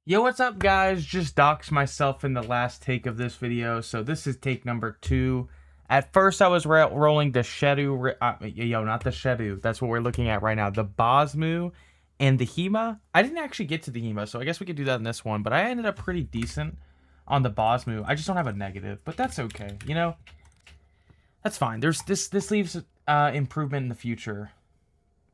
Yo, what's up, guys? Just doxed myself in the last take of this video, so this is take number 2. At first, I was rolling the SHEDU, not the SHEDU. That's what we're looking at right now. The Bosmu and the Hema. I didn't actually get to the Hema, so I guess we could do that in this one, but I ended up pretty decent on the Bosmu. I just don't have a negative, but that's okay. You know, that's fine. This leaves improvement in the future.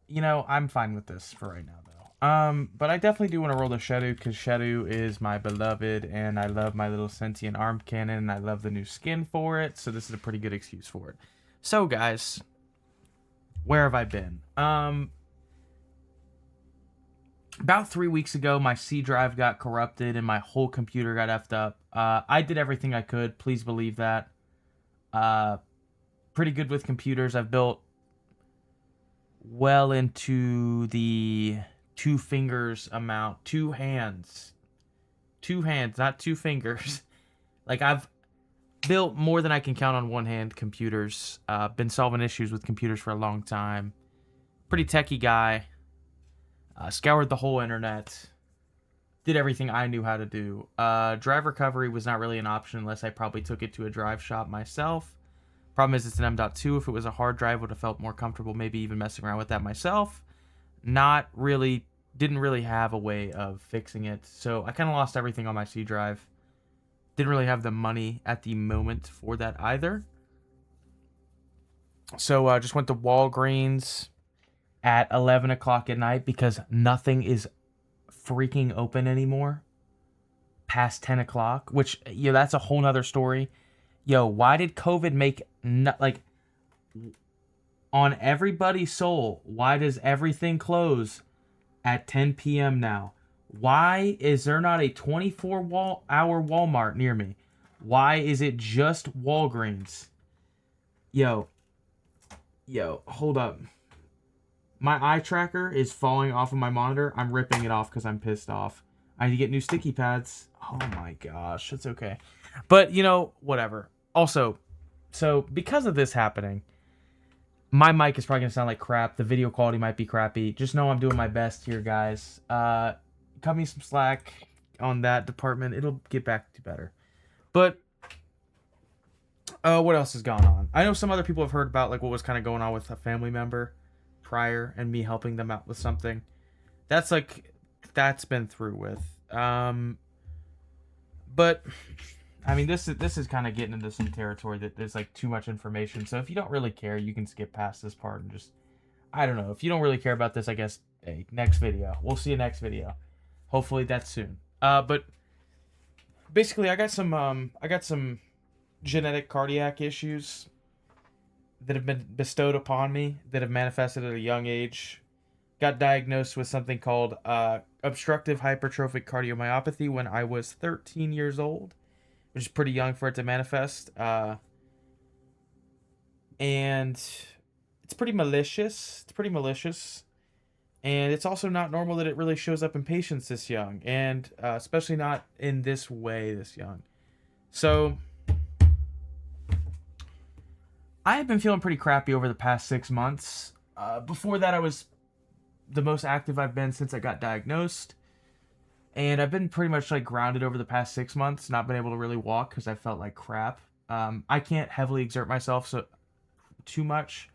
You know, I'm fine with this for right now, though. But I definitely do want to roll the SHEDU, because SHEDU is my beloved, and I love my little sentient arm cannon, and I love the new skin for it, so this is a pretty good excuse for it. So, guys, where have I been? About 3 weeks ago, my C drive got corrupted, and my whole computer got effed up. I did everything I could, please believe that. Pretty good with computers. I've built well into the 2 fingers amount, 2 hands, not 2 fingers. Like, I've built more than I can count on one hand computers. Been solving issues with computers for a long time. Pretty techie guy. Scoured the whole internet. Did everything I knew how to do. Drive recovery was not really an option unless I probably took it to a drive shop myself. Problem is, it's an M.2. If it was a hard drive, would have felt more comfortable maybe even messing around with that myself. Didn't really have a way of fixing it, so I kind of lost everything on my C drive. Didn't really have the money at the moment for that either. So I just went to Walgreens at 11 o'clock at night because nothing is freaking open anymore past 10 o'clock, which, that's a whole nother story. Why did COVID make, on everybody's soul, why does everything close at 10 p.m. now? Why is there not a 24-hour Walmart near me? Why is it just Walgreens? Yo, hold up. My eye tracker is falling off of my monitor. I'm ripping it off because I'm pissed off. I need to get new sticky pads. Oh my gosh, it's okay. But, whatever. Also, so because of this happening, my mic is probably going to sound like crap. The video quality might be crappy. Just know I'm doing my best here, guys. Cut me some slack on that department. It'll get back to better. But what else has gone on? I know some other people have heard about what was kind of going on with a family member prior and me helping them out with something. That's been through with. But I mean, this is kind of getting into some territory that there's too much information. So if you don't really care, you can skip past this part and just, I don't know. If you don't really care about this, I guess, hey, next video. We'll see you next video. Hopefully that's soon. But basically, I got some genetic cardiac issues that have been bestowed upon me that have manifested at a young age. Got diagnosed with something called obstructive hypertrophic cardiomyopathy when I was 13 years old, which is pretty young for it to manifest. And it's pretty malicious. And it's also not normal that it really shows up in patients this young, and especially not in this way this young. So I have been feeling pretty crappy over the past 6 months. Before that, I was the most active I've been since I got diagnosed. And I've been pretty much grounded over the past 6 months, not been able to really walk because I felt like crap. I can't heavily exert myself too much.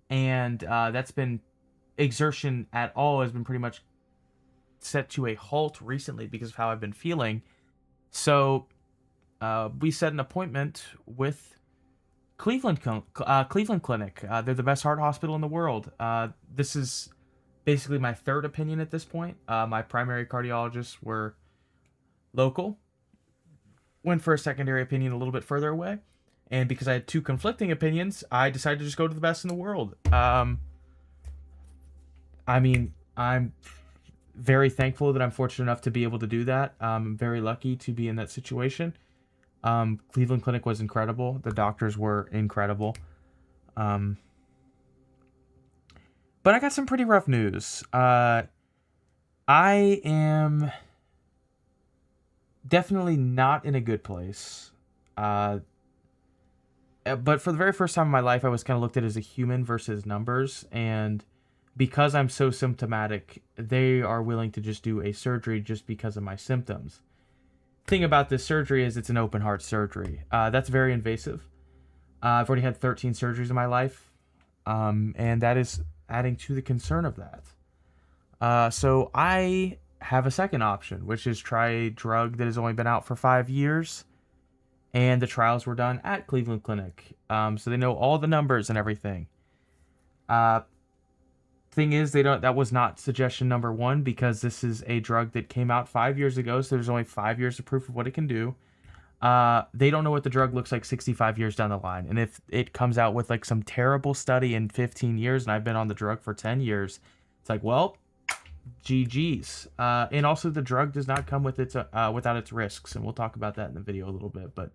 And that's been, exertion at all has been pretty much set to a halt recently because of how I've been feeling. So we set an appointment with Cleveland Clinic. They're the best heart hospital in the world. This is basically my third opinion at this point. My primary cardiologists were local. Went for a secondary opinion a little bit further away. And because I had 2 conflicting opinions, I decided to just go to the best in the world. I mean, I'm very thankful that I'm fortunate enough to be able to do that. I'm very lucky to be in that situation. Cleveland Clinic was incredible. The doctors were incredible. But I got some pretty rough news. I am definitely not in a good place. But for the very first time in my life, I was kind of looked at as a human versus numbers. And because I'm so symptomatic, they are willing to just do a surgery just because of my symptoms. Thing about this surgery is it's an open heart surgery. That's very invasive. I've already had 13 surgeries in my life, and that is adding to the concern of that. So I have a second option, which is try a drug that has only been out for 5 years, and the trials were done at Cleveland Clinic, so they know all the numbers and everything. Thing is, that was not suggestion number one, because this is a drug that came out 5 years ago, so there's only 5 years of proof of what it can do. They don't know what the drug looks like 65 years down the line, and if it comes out with like some terrible study in 15 years, and I've been on the drug for 10 years, it's like, well, GG's. And also, the drug does not come with its without its risks, and we'll talk about that in the video a little bit. But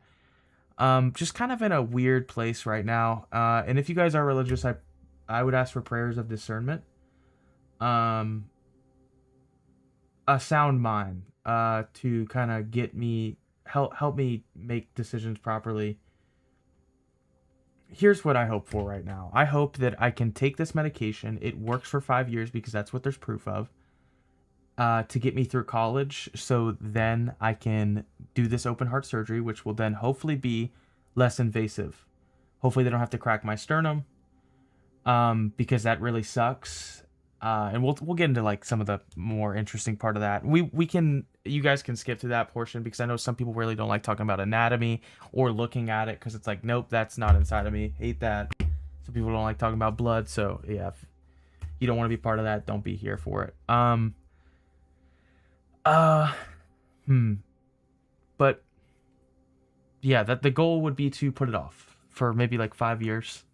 just kind of in a weird place right now. And if you guys are religious, I would ask for prayers of discernment, a sound mind, to kind of get me help me make decisions properly. Here's what I hope for right now. I hope that I can take this medication. It works for 5 years because that's what there's proof of. To get me through college, so then I can do this open heart surgery, which will then hopefully be less invasive. Hopefully they don't have to crack my sternum, because that really sucks. And we'll get into like some of the more interesting part of that. You guys can skip to that portion, because I know some people really don't like talking about anatomy or looking at it, because it's like, nope, that's not inside of me. Hate that. Some people don't like talking about blood, so yeah, if you don't want to be part of that, don't be here for it. But yeah, that the goal would be to put it off for maybe like 5 years.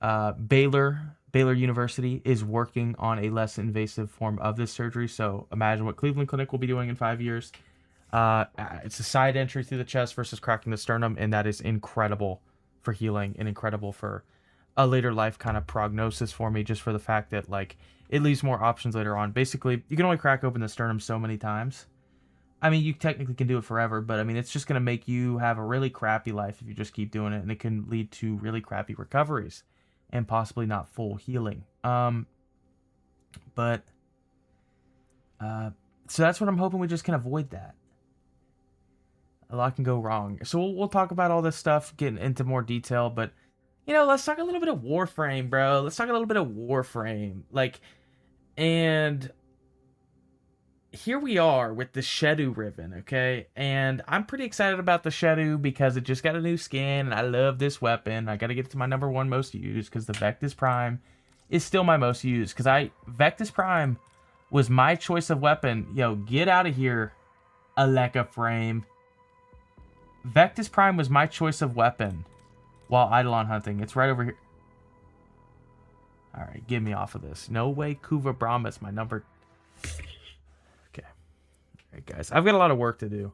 Baylor University is working on a less invasive form of this surgery, so imagine what Cleveland Clinic will be doing in 5 years. It's a side entry through the chest versus cracking the sternum, and that is incredible for healing and incredible for a later life kind of prognosis for me, just for the fact that like it leaves more options later on. Basically, you can only crack open the sternum so many times. I mean, you technically can do it forever, but I mean, it's just going to make you have a really crappy life if you just keep doing it, and it can lead to really crappy recoveries and possibly not full healing. So that's what I'm hoping we just can avoid that. A lot can go wrong. So we'll talk about all this stuff, getting into more detail, but let's talk a little bit of Warframe, bro. Let's talk a little bit of Warframe. And here we are with the SHEDU Riven, okay? And I'm pretty excited about the SHEDU because it just got a new skin, and I love this weapon. I gotta get to my number one most used, because the Vectis Prime is still my most used. Because Vectis Prime was my choice of weapon. Yo, get out of here, Aleka Frame. Vectis Prime was my choice of weapon while Eidolon hunting. It's right over here. Alright, get me off of this. No way Kuva Brahma's my number. Okay. Alright, guys. I've got a lot of work to do.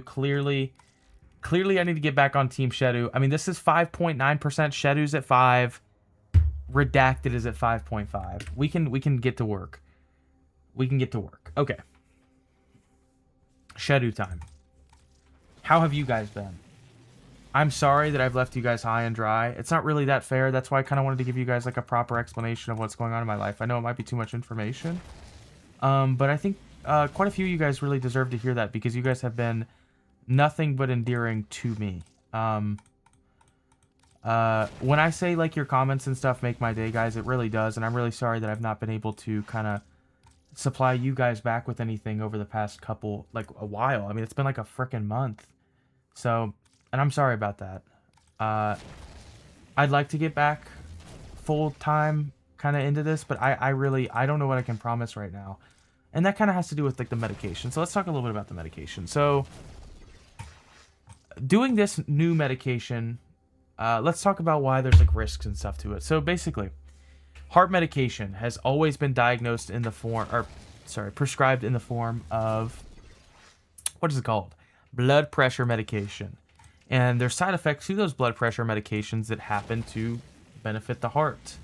Clearly, I need to get back on Team SHEDU. I mean, this is 5.9%. SHEDU's at 5. Redacted is at 5.5. We can get to work. Okay. SHEDU time. How have you guys been? I'm sorry that I've left you guys high and dry. It's not really that fair. That's why I kind of wanted to give you guys like a proper explanation of what's going on in my life. I know it might be too much information. But I think quite a few of you guys really deserve to hear that, because you guys have been nothing but endearing to me. When I say like your comments and stuff make my day, guys, it really does. And I'm really sorry that I've not been able to kind of supply you guys back with anything over the past couple, like a while. I mean, it's been like a freaking month. So, and I'm sorry about that. I'd like to get back full time kind of into this, but I don't know what I can promise right now. And that kind of has to do with like the medication. So let's talk a little bit about the medication. So doing this new medication, let's talk about why there's like risks and stuff to it. So basically, heart medication has always been diagnosed in the form, prescribed in the form of, what is it called? Blood pressure medication. And there's side effects to those blood pressure medications that happen to benefit the heart.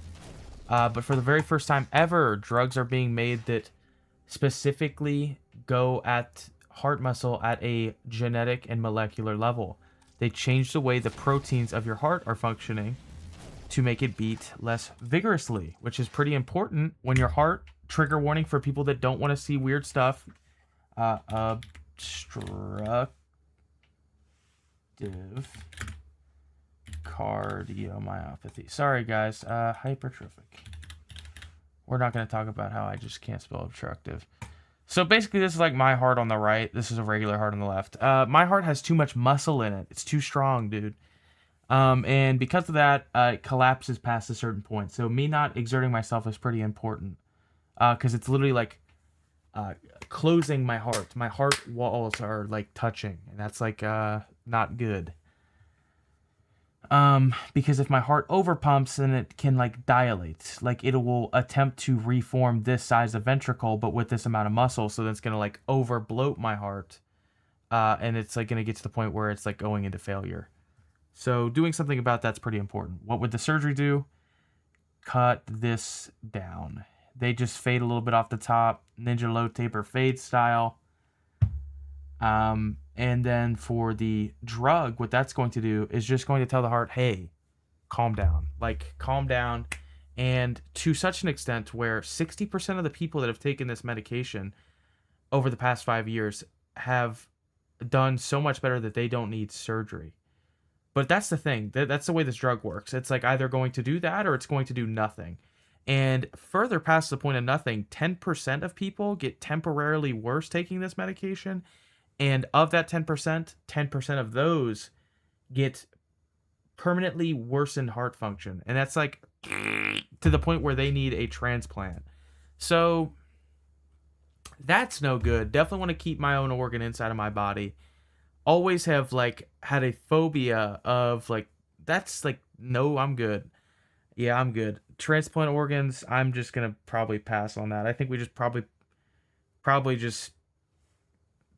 But for the very first time ever, drugs are being made that specifically go at heart muscle at a genetic and molecular level. They change the way the proteins of your heart are functioning to make it beat less vigorously, which is pretty important when your heart, trigger warning for people that don't want to see weird stuff, obstructive cardiomyopathy. Sorry, guys. Hypertrophic. We're not going to talk about how I just can't spell obstructive. So basically, this is like my heart on the right. This is a regular heart on the left. My heart has too much muscle in it. It's too strong, dude. And because of that, it collapses past a certain point. So me not exerting myself is pretty important. Because it's literally like closing my heart. My heart walls are like touching. And that's like not good. Because if my heart overpumps, then it can like dilate. Like it will attempt to reform this size of ventricle, but with this amount of muscle. So then it's gonna like over bloat my heart, and it's like gonna get to the point where it's like going into failure. So doing something about that's pretty important. What would the surgery do? Cut this down. They just fade a little bit off the top, ninja low taper fade style. And then for the drug, what that's going to do is just going to tell the heart, hey, calm down. Like, calm down. And to such an extent where 60% of the people that have taken this medication over the past 5 years have done so much better that they don't need surgery. But that's the thing. That's the way this drug works. It's like either going to do that or it's going to do nothing. And further past the point of nothing, 10% of people get temporarily worse taking this medication. And of that 10%, 10% of those get permanently worsened heart function. And that's like to the point where they need a transplant. So that's no good. Definitely want to keep my own organ inside of my body. Always have like had a phobia of like, that's like, no, I'm good. Yeah, I'm good. Transplant organs, I'm just going to probably pass on that. I think we just probably just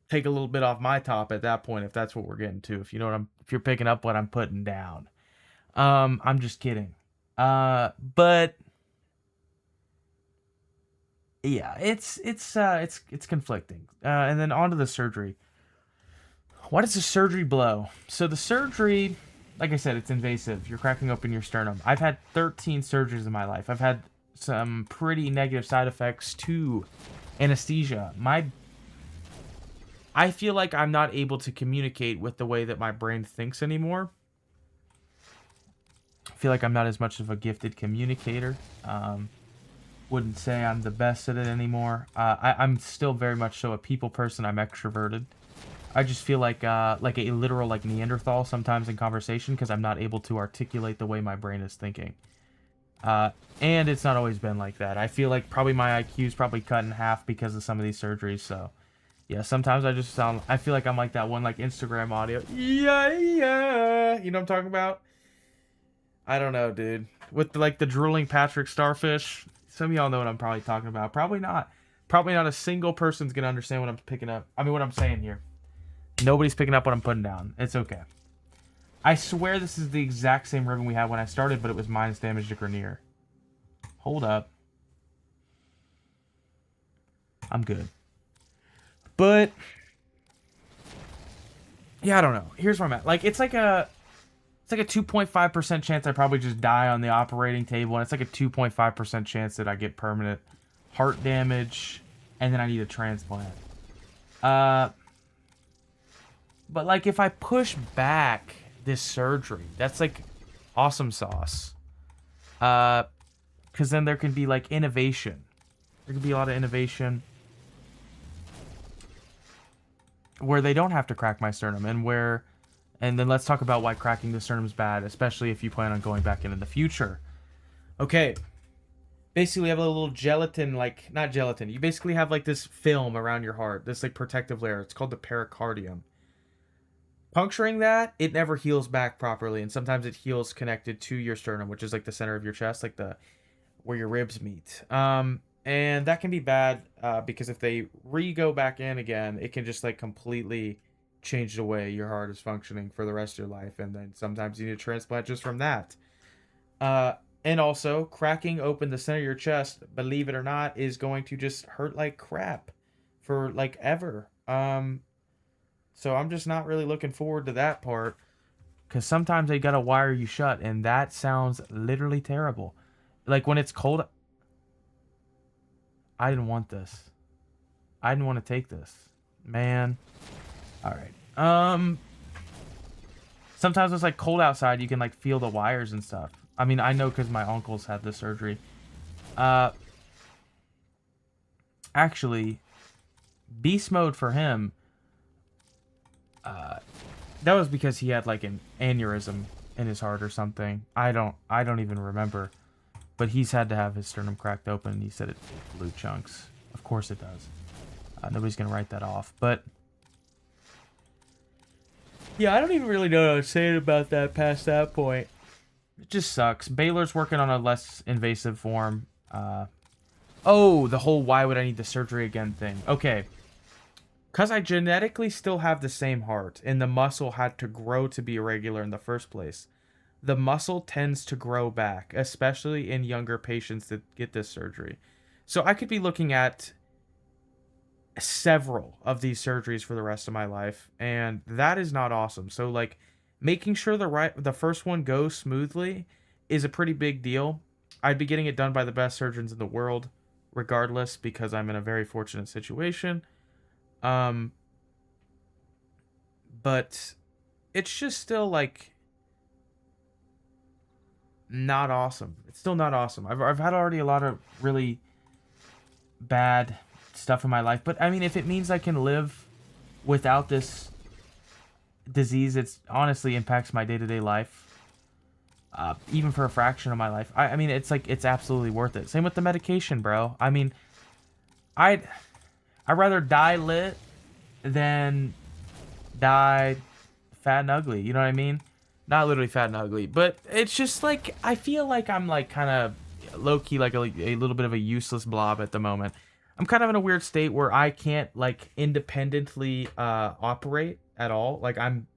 take a little bit off my top at that point, if that's what we're getting to, if you know what if you're picking up what I'm putting down. I'm just kidding. But yeah, it's conflicting. And then on to the surgery. What does the surgery blow? So the surgery, like I said, it's invasive. You're cracking open your sternum. I've had 13 surgeries in my life. I've had some pretty negative side effects to anesthesia. I feel like I'm not able to communicate with the way that my brain thinks anymore. I feel like I'm not as much of a gifted communicator. Wouldn't say I'm the best at it anymore. I'm still very much so a people person. I'm extroverted. I just feel like a literal like Neanderthal sometimes in conversation because I'm not able to articulate the way my brain is thinking. And it's not always been like that. I feel like probably my IQ is probably cut in half because of some of these surgeries, so... Yeah, sometimes I feel like I'm like that one, like, Instagram audio. Yeah. You know what I'm talking about? I don't know, dude. With, like, the drooling Patrick Starfish. Some of y'all know what I'm probably talking about. Probably not. Probably not a single person's gonna understand what I'm picking up. I mean, what I'm saying here. Nobody's picking up what I'm putting down. It's okay. I swear this is the exact same ribbon we had when I started, but it was minus damage to Grenier. Hold up. I'm good. But, yeah, I don't know. Here's where I'm at. Like, it's like a 2.5% chance I probably just die on the operating table, and it's like a 2.5% chance that I get permanent heart damage, and then I need a transplant. But, like, if I push back this surgery, that's, like, awesome sauce. Because then there can be, like, innovation. There could be a lot of innovation where they don't have to crack my sternum, and then let's talk about why cracking the sternum is bad, especially if you plan on going back in the future. Okay, basically you have a little gelatin, like, not gelatin, you basically have like this film around your heart, this like protective layer. It's called the pericardium. Puncturing that, it never heals back properly, and sometimes it heals connected to your sternum, which is like the center of your chest, like where your ribs meet. And that can be bad because if they go back in again, it can just like completely change the way your heart is functioning for the rest of your life. And then sometimes you need a transplant just from that. And also, cracking open the center of your chest, believe it or not, is going to just hurt like crap for like ever. So I'm just not really looking forward to that part. Because sometimes they gotta wire you shut, and that sounds literally terrible. Like, when it's cold... I didn't want this. I didn't want to take this. Man. Alright. Sometimes it's, like, cold outside. You can, like, feel the wires and stuff. I mean, I know because my uncle's had this surgery. Actually, beast mode for him... that was because he had like an aneurysm in his heart or something. I don't even remember. But he's had to have his sternum cracked open, and he said it blew chunks. Of course it does. Nobody's gonna write that off. But yeah, I don't even really know what I was saying about that past that point. It just sucks. Baylor's working on a less invasive form. Oh, the whole why would I need the surgery again thing. Okay. Because I genetically still have the same heart, and the muscle had to grow to be irregular in the first place, the muscle tends to grow back, especially in younger patients that get this surgery. So I could be looking at several of these surgeries for the rest of my life, and that is not awesome. So, like, making sure the first one goes smoothly is a pretty big deal. I'd be getting it done by the best surgeons in the world, regardless, because I'm in a very fortunate situation. But it's just still, like, not awesome. It's still not awesome. I've had already a lot of really bad stuff in my life, but I mean, if it means I can live without this disease, it's honestly impacts my day-to-day life, even for a fraction of my life. I mean, it's like, it's absolutely worth it. Same with the medication, bro. I mean, I'd rather die lit than die fat and ugly. You know what I mean? Not literally fat and ugly, but it's just like, I feel like I'm like kind of low-key like a little bit of a useless blob at the moment. I'm kind of in a weird state where I can't like independently operate at all. Like, I'm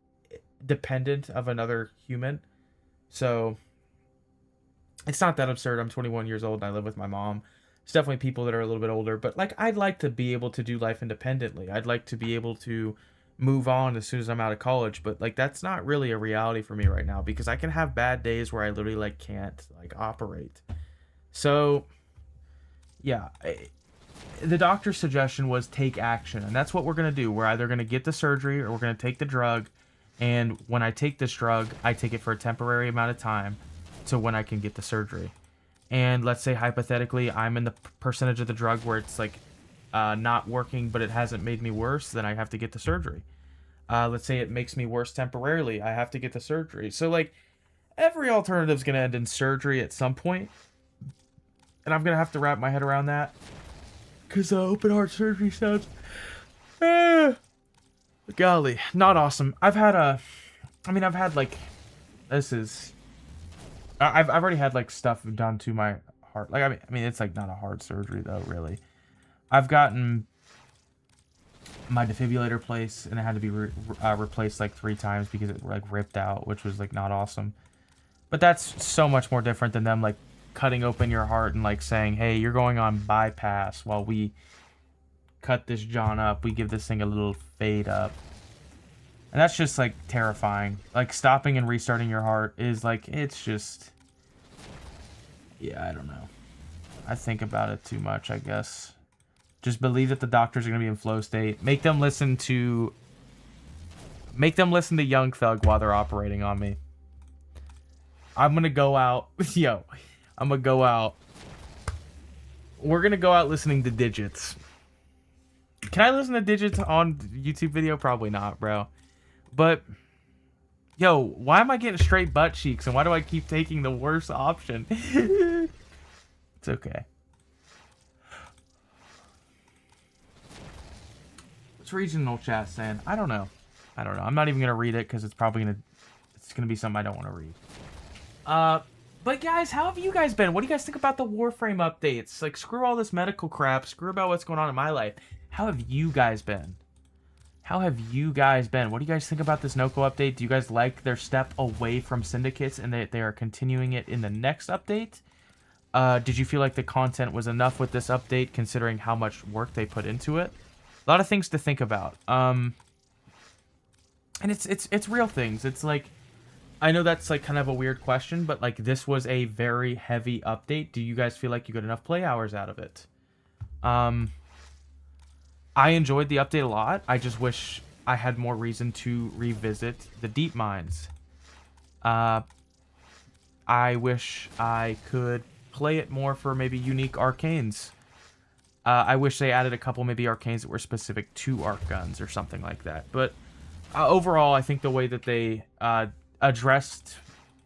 dependent of another human. So it's not that absurd. I'm 21 years old and I live with my mom. It's definitely people that are a little bit older, but like, I'd like to be able to do life independently. I'd like to be able to move on as soon as I'm out of college, but like, that's not really a reality for me right now, because I can have bad days where I literally like can't like operate. So yeah, the doctor's suggestion was take action, and that's what we're going to do. We're either going to get the surgery or we're going to take the drug, and when I take this drug, I take it for a temporary amount of time to when I can get the surgery. And let's say hypothetically I'm in the percentage of the drug where it's like not working, but it hasn't made me worse, then I have to get the surgery. Let's say it makes me worse temporarily, I have to get the surgery. So like, every alternative is going to end in surgery at some point, and I'm going to have to wrap my head around that, because open heart surgery sounds golly, not awesome. I've had like, I've already had like stuff done to my heart. Like, I mean, it's like not a hard surgery though, really. I've gotten my defibrillator placed, and it had to be replaced like 3 times because it like ripped out, which was like not awesome. But that's so much more different than them like cutting open your heart and like saying, hey, you're going on bypass while we cut this John up. We give this thing a little fade up. And that's just like terrifying. Like, stopping and restarting your heart is like, it's just, yeah, I don't know. I think about it too much, I guess. Just believe that the doctors are going to be in flow state. Make them listen to Young Thug while they're operating on me. I'm going to go out. Yo, I'm going to go out. We're going to go out listening to Digits. Can I listen to Digits on YouTube video? Probably not, bro. But, yo, why am I getting straight butt cheeks? And why do I keep taking the worst option? It's okay. What's regional chat saying? I don't know. I'm not even going to read it because it's probably going to be something I don't want to read. But guys, how have you guys been? What do you guys think about the Warframe updates? Like, screw all this medical crap. Screw about what's going on in my life. How have you guys been? What do you guys think about this Noko update? Do you guys like their step away from syndicates and they are continuing it in the next update? Did you feel like the content was enough with this update, considering how much work they put into it? A lot of things to think about. And it's real things. It's like, I know that's like kind of a weird question, but like this was a very heavy update. Do you guys feel like you got enough play hours out of it? I enjoyed the update a lot. I just wish I had more reason to revisit the deep mines. I wish I could play it more for maybe unique arcanes. I wish they added a couple maybe arcanes that were specific to arc guns or something like that. But overall, I think the way that they addressed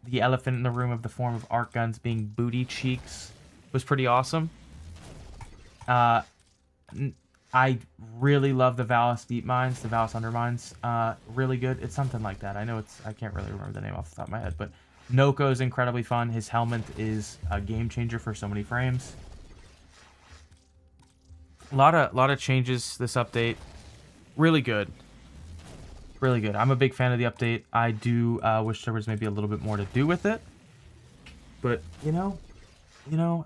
the elephant in the room of the form of arc guns being booty cheeks was pretty awesome. I really love the Valis deep mines, the Valis undermines. Really good. It's something like that. I know I can't really remember the name off the top of my head, but Noko is incredibly fun. His helmet is a game changer for so many frames. A lot of changes this update. Really good. Really good. I'm a big fan of the update. I do wish there was maybe a little bit more to do with it. But, you know,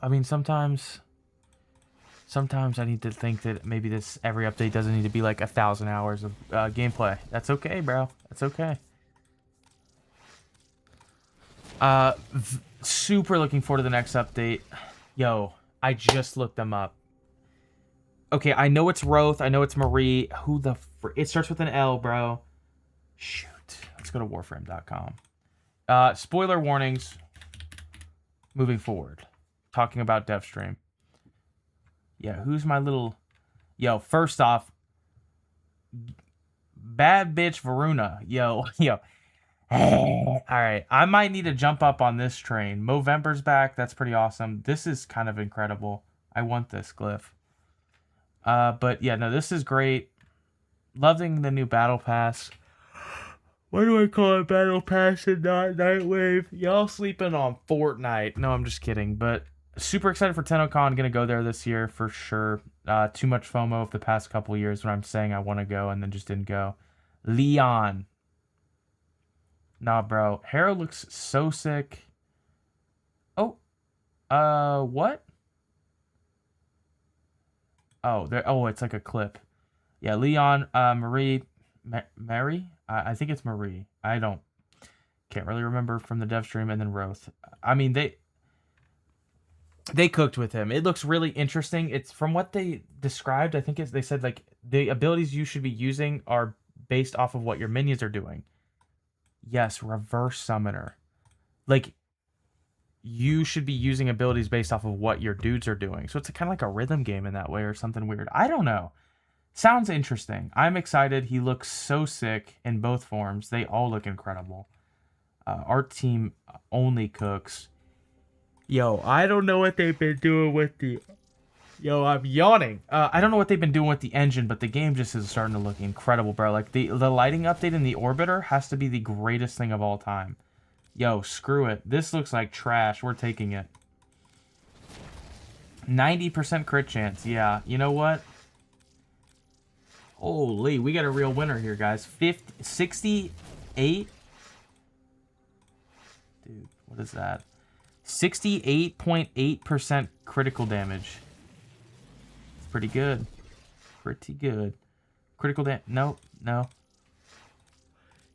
I mean, sometimes I need to think that maybe every update doesn't need to be like 1,000 hours of gameplay. That's okay, bro. That's okay. Super looking forward to the next update. Yo, I just looked them up. Okay, I know it's Roth. I know it's Marie. Who the it starts with an L, bro. Shoot. Let's go to warframe.com. Spoiler warnings. Moving forward. Talking about DevStream. Yeah, who's my little... Yo, first off, bad bitch Varuna. Yo. Alright, I might need to jump up on this train. Movember's back. That's pretty awesome. This is kind of incredible. I want this glyph. But yeah, no, this is great. Loving the new Battle Pass. Why do I call it Battle Pass and not Nightwave? Y'all sleeping on Fortnite. No, I'm just kidding. But super excited for TennoCon. Gonna go there this year for sure. Too much FOMO of the past couple years when I'm saying I want to go and then just didn't go. Leon. Nah, bro. Hera looks so sick. Oh. What? Oh, there. Oh, it's like a clip. Yeah, Leon, Marie, Mary? I think it's Marie. Can't really remember from the dev stream, and then Roth. I mean, they cooked with him. It looks really interesting. It's from what they described. I think they said like the abilities you should be using are based off of what your minions are doing. Yes, reverse summoner. Like, you should be using abilities based off of what your dudes are doing. So it's kind of like a rhythm game in that way or something weird. I don't know. Sounds interesting. I'm excited. He looks so sick in both forms. They all look incredible. Our team only cooks. Yo, I don't know what they've been doing with the... Yo, I'm yawning. I don't know what they've been doing with the engine, but the game just is starting to look incredible, bro. Like, the lighting update in the Orbiter has to be the greatest thing of all time. Yo, screw it. This looks like trash. We're taking it. 90% crit chance. Yeah, you know what? Holy, we got a real winner here, guys. 68? Dude, what is that? 68.8% critical damage. It's pretty good. Pretty good. Critical damage. No.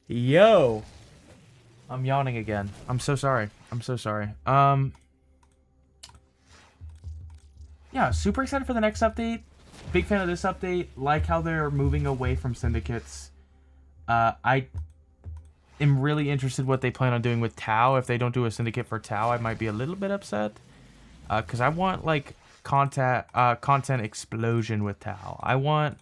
Yo. I'm yawning again. I'm so sorry. Yeah, super excited for the next update. Big fan of this update. Like how they're moving away from syndicates. I am really interested what they plan on doing with Tau. If they don't do a syndicate for Tau, I might be a little bit upset. Because I want, like, content explosion with Tau. I want...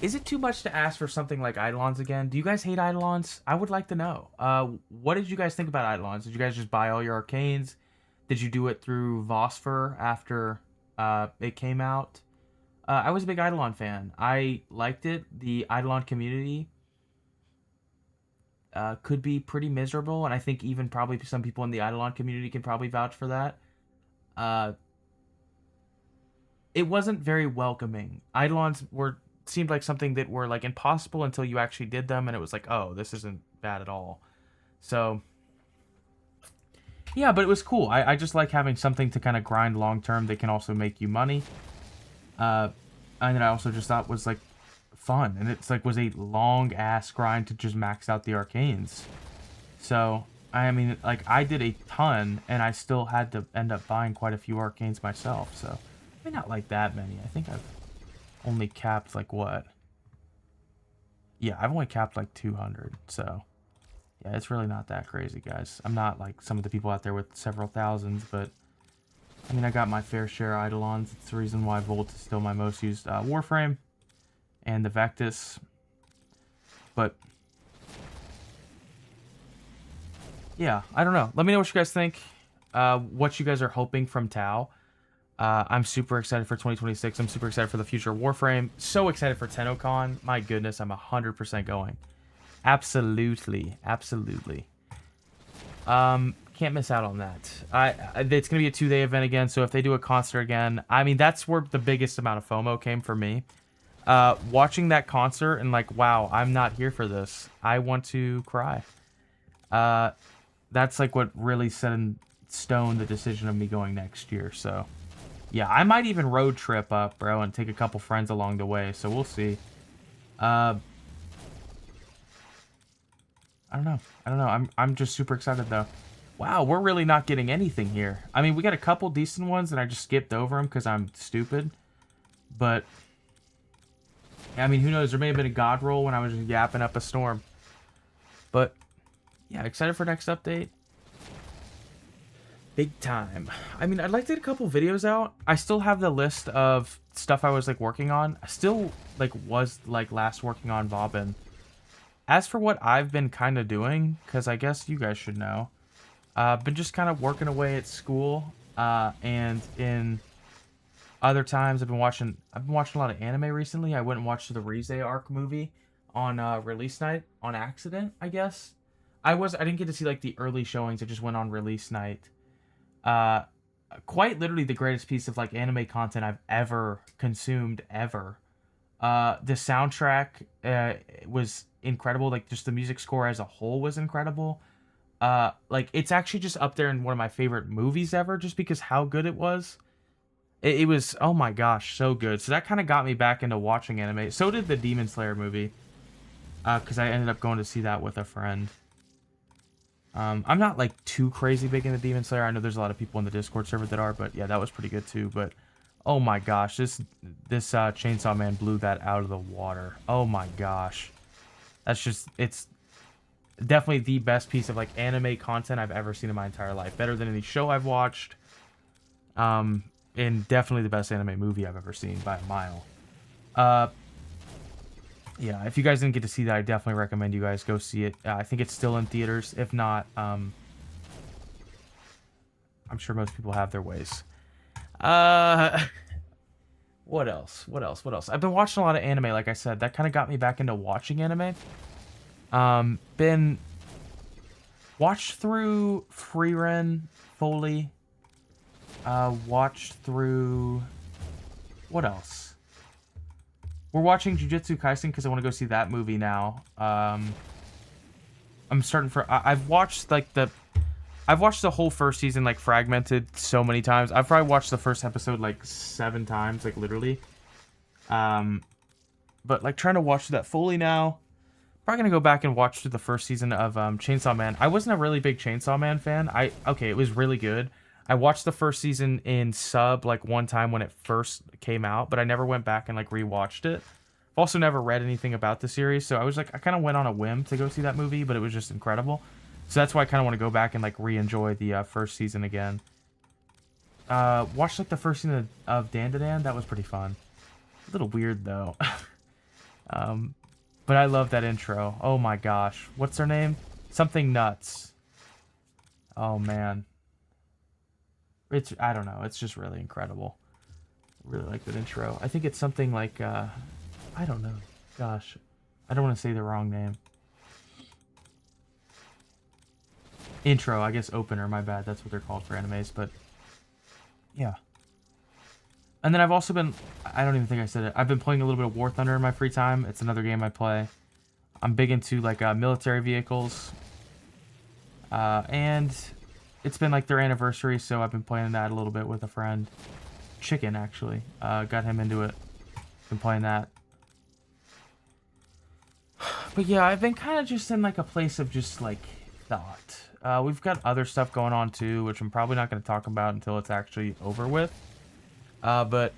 Is it too much to ask for something like Eidolons again? Do you guys hate Eidolons? I would like to know. What did you guys think about Eidolons? Did you guys just buy all your arcanes? Did you do it through Vosper after it came out? I was a big Eidolon fan. I liked it. The Eidolon community could be pretty miserable, and I think even probably some people in the Eidolon community can probably vouch for that. It wasn't very welcoming. Eidolons seemed like something that were like impossible until you actually did them, and it was like, oh, this isn't bad at all. So yeah, but it was cool. I just like having something to kind of grind long term that can also make you money. And then I also just thought was like fun, and it's like was a long ass grind to just max out the arcanes. So I mean, like I did a ton, and I still had to end up buying quite a few arcanes myself. So I mean, not like that many. I think I've only capped like what? Yeah, I've only capped like 200. So yeah, it's really not that crazy, guys. I'm not like some of the people out there with several thousands, but I mean, I got my fair share of Eidolons. It's the reason why Volt is still my most used Warframe, and the Vectis. But yeah, I don't know. Let me know what you guys think. What you guys are hoping from Tau. I'm super excited for 2026. I'm super excited for the future of Warframe. So excited for TennoCon. My goodness, I'm 100% going. Absolutely. Absolutely. Can't miss out on that. It's going to be a 2-day event again, so if they do a concert again, I mean, that's where the biggest amount of FOMO came for me. Watching that concert and like, wow, I'm not here for this. I want to cry. That's like what really set in stone the decision of me going next year, so... Yeah, I might even road trip up, bro, and take a couple friends along the way, so we'll see. I don't know. I'm just super excited, though. Wow, we're really not getting anything here. I mean, we got a couple decent ones, and I just skipped over them because I'm stupid. But, I mean, who knows? There may have been a god roll when I was just yapping up a storm. But, yeah, excited for next update. Big time. I mean, I'd like to get a couple videos out. I still have the list of stuff I was, like, working on. I still, like, was, like, last working on Bobbin. As for what I've been kind of doing, because I guess you guys should know, been just kind of working away at school, and in other times I've been watching a lot of anime recently. I went and watched the Rize arc movie on release night on accident, I guess. I didn't get to see, like, the early showings. I just went on release night. Quite literally the greatest piece of like anime content I've ever consumed ever. The soundtrack was incredible. Like just the music score as a whole was incredible. Like it's actually just up there in one of my favorite movies ever, just because how good it was. It was, oh my gosh, so good. So that kind of got me back into watching anime. So did the Demon Slayer movie, because I ended up going to see that with a friend. I'm not, like, too crazy big into Demon Slayer. I know there's a lot of people in the Discord server that are, but yeah, that was pretty good too. But, oh my gosh, this Chainsaw Man blew that out of the water. Oh my gosh. That's just, it's definitely the best piece of, like, anime content I've ever seen in my entire life. Better than any show I've watched. And definitely the best anime movie I've ever seen by a mile. Yeah, if you guys didn't get to see that, I definitely recommend you guys go see it. I think it's still in theaters. If not, I'm sure most people have their ways. What else? I've been watching a lot of anime, like I said. That kind of got me back into watching anime. Been watched through Frieren fully. Watched through... What else? We're watching Jujutsu Kaisen because I want to go see that movie now. I'm starting for... I've watched, like, I've watched the whole first season, like, fragmented so many times. I've probably watched the first episode, like, 7 times, like, literally. But, like, trying to watch that fully now. Probably gonna go back and watch through the first season of Chainsaw Man. I wasn't a really big Chainsaw Man fan. Okay, it was really good. I watched the first season in sub, like, one time when it first came out, but I never went back and, like, rewatched it. I've also never read anything about the series, so I was, like, I kind of went on a whim to go see that movie, but it was just incredible. So that's why I kind of want to go back and, like, re-enjoy the first season again. Watched, like, the first season of Dandadan. That was pretty fun. A little weird, though. But I love that intro. Oh, my gosh. What's her name? Something Nuts. Oh, man. I don't know. It's just really incredible. Really like that intro. I think it's something like, I don't know. Gosh. I don't want to say the wrong name. Intro, I guess opener, my bad. That's what they're called for animes, but yeah. And then I've also been, I don't even think I said it, I've been playing a little bit of War Thunder in my free time. It's another game I play. I'm big into, like, military vehicles. And it's been, like, their anniversary, so I've been playing that a little bit with a friend. Chicken, actually. Got him into it. Been playing that. But yeah, I've been kind of just in like a place of just like thought. We've got other stuff going on too, which I'm probably not going to talk about until it's actually over with. But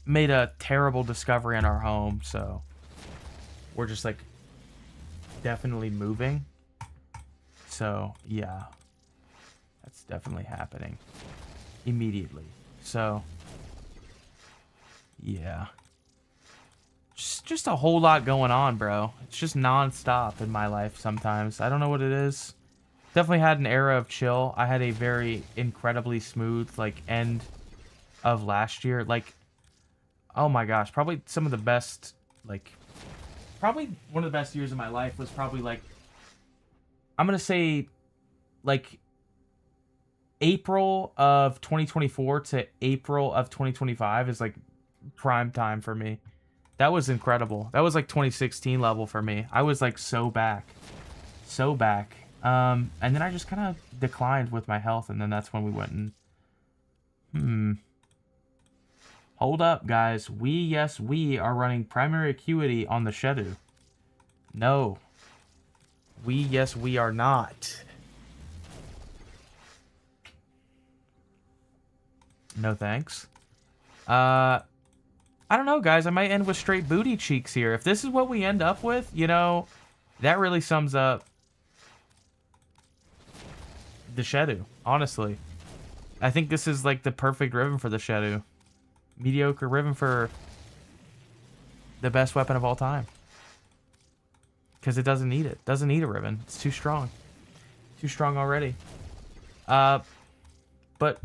made a terrible discovery in our home, so we're just like definitely moving. So yeah, that's definitely happening immediately. So yeah, just a whole lot going on, bro. It's just nonstop in my life sometimes. I don't know what it is. Definitely had an era of chill. I had a very incredibly smooth like end of last year. Like, oh my gosh, probably some of the best, like, probably one of the best years of my life was probably like, I'm gonna say like April of 2024 to April of 2025 is like prime time for me. That was incredible. That was like 2016 level for me. I was like so back. So back. And then I just kind of declined with my health, and then that's when we went and hold up, guys. Yes, we are running primary acuity on the SHEDU. No. Yes, we are not. No thanks. I don't know, guys. I might end with straight booty cheeks here. If this is what we end up with, you know, that really sums up the SHEDU, honestly. I think this is like the perfect Riven for the SHEDU. Mediocre Riven for the best weapon of all time. Because it doesn't need it. Doesn't need a Riven. It's too strong. Too strong already. But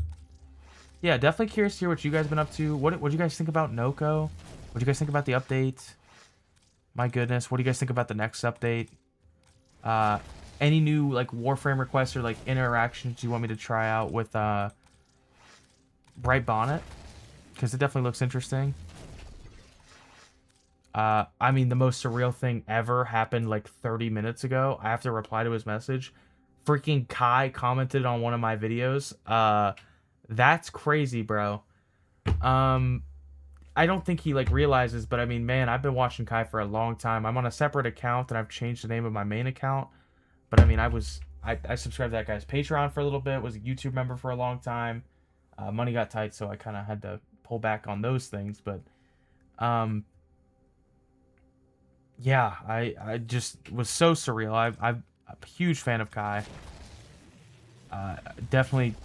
yeah, definitely curious to hear what you guys have been up to. What do you guys think about Noko? What do you guys think about the update? My goodness, what do you guys think about the next update? Any new like Warframe requests or like interactions you want me to try out with Bright Bonnet? Because it definitely looks interesting. I mean, the most surreal thing ever happened like 30 minutes ago. I have to reply to his message. Freaking Kai commented on one of my videos. That's crazy, bro. I don't think he like realizes, but I mean, man, I've been watching Kai for a long time. I'm on a separate account and I've changed the name of my main account. But I mean, I subscribed to that guy's Patreon for a little bit, was a YouTube member for a long time. Money got tight, so I kind of had to pull back on those things. But yeah, I just was so surreal. I'm a huge fan of Kai. Definitely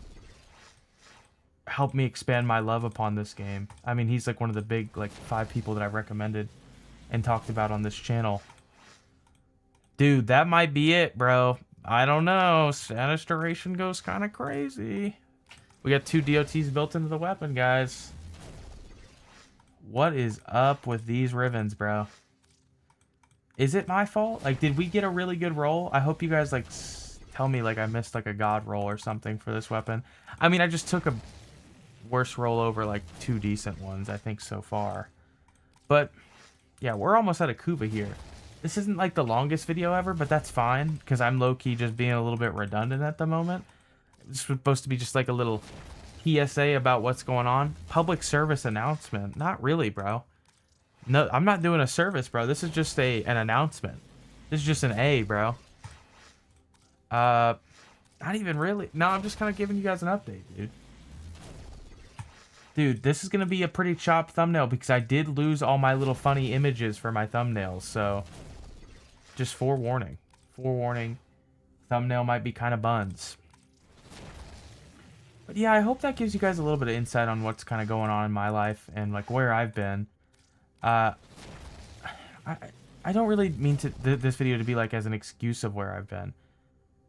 helped me expand my love upon this game. I mean, he's like one of the big like 5 people that I've recommended and talked about on this channel. Dude, that might be it, bro. I don't know. Status duration goes kind of crazy. We got 2 DOTs built into the weapon, guys. What is up with these Rivens, bro? Is it my fault? Like, did we get a really good roll? I hope you guys, like, tell me, like, I missed, like, a god roll or something for this weapon. I mean, I just took a worse roll over, like, 2 decent ones, I think, so far. But, yeah, we're almost at a Kuba here. This isn't, like, the longest video ever, but that's fine, because I'm low-key just being a little bit redundant at the moment. It's supposed to be just, like, a little PSA about what's going on. Public service announcement. Not really, bro. No, I'm not doing a service, bro. This is just an announcement. This is just an A, bro. Not even really. No, I'm just kind of giving you guys an update, dude. Dude, this is going to be a pretty chopped thumbnail because I did lose all my little funny images for my thumbnails, so just forewarning. Forewarning. Thumbnail might be kind of buns. But yeah, I hope that gives you guys a little bit of insight on what's kind of going on in my life and like where I've been. I don't really mean to this video to be like as an excuse of where I've been.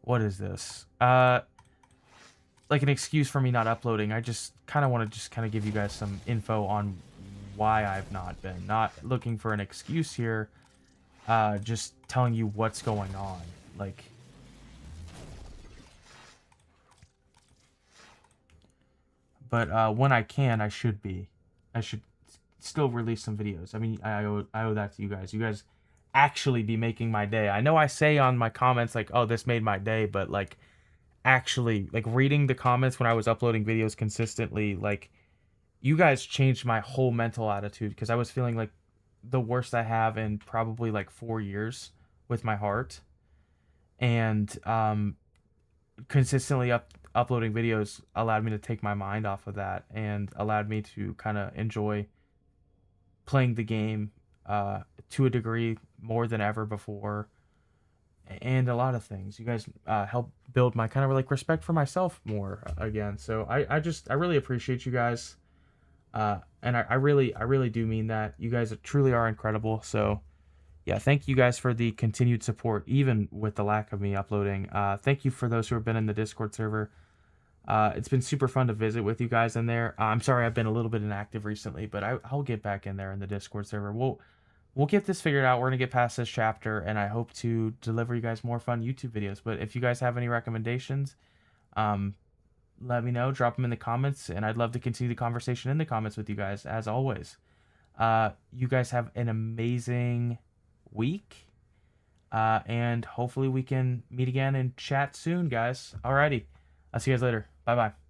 What is this? Like an excuse for me not uploading. I just kind of want to just kind of give you guys some info on why I've not been. Not looking for an excuse here. Just telling you what's going on. Like, but when I can, I should still release some videos. I mean, I owe that to you guys. You guys actually be making my day. I know I say on my comments like, oh, this made my day, but like actually like reading the comments when I was uploading videos consistently, like you guys changed my whole mental attitude because I was feeling like the worst I have in probably like 4 years with my heart, and consistently uploading videos allowed me to take my mind off of that and allowed me to kind of enjoy playing the game to a degree more than ever before, and a lot of things. You guys help build my kind of like respect for myself more again. So I really appreciate you guys, and I really do mean that. You guys truly are incredible. So yeah, thank you guys for the continued support, even with the lack of me uploading. Thank you for those who have been in the Discord server. It's been super fun to visit with you guys in there. I'm sorry I've been a little bit inactive recently, but I'll get back in there in the Discord server. We'll get this figured out. We're gonna get past this chapter, and I hope to deliver you guys more fun YouTube videos. But if you guys have any recommendations, um, let me know. Drop them in the comments, and I'd love to continue the conversation in the comments with you guys as always. You guys have an amazing week, and hopefully we can meet again and chat soon, guys. Alrighty, I'll see you guys later. Bye bye.